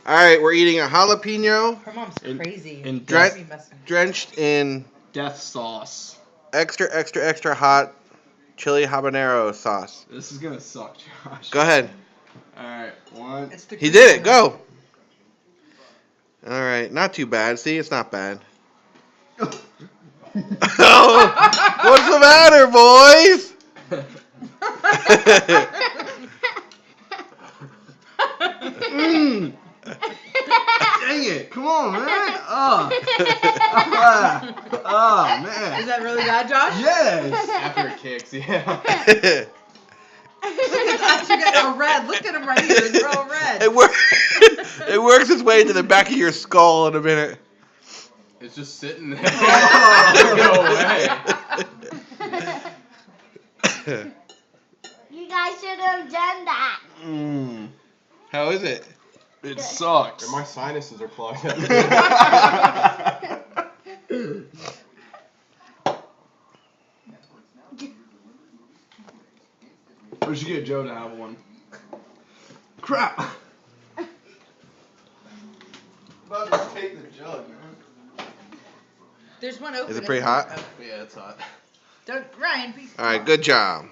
All right, we're eating a jalapeno. Her mom's crazy. And Drenched in death sauce. extra hot chili habanero sauce. This is gonna suck, Josh. Go ahead. Alright, one. He did it. Go. All right, not too bad. See, it's not bad. Oh, what's the matter, boys? Dang it! Come on, man! Oh, man! Is that really bad, Josh? Yes. After it kicks, yeah. Look at that! You got all red. Look at him right here. They're all red. It works its way to the back of your skull in a minute. It's just sitting there. Oh. Go away. You guys should have done that. How is it? It sucks. My sinuses are clogged up. We should get Joe to have one. Crap! About to take the jug, man. There's one open. Is it pretty hot? Yeah, it's hot. Don't, Ryan, be All right, good job.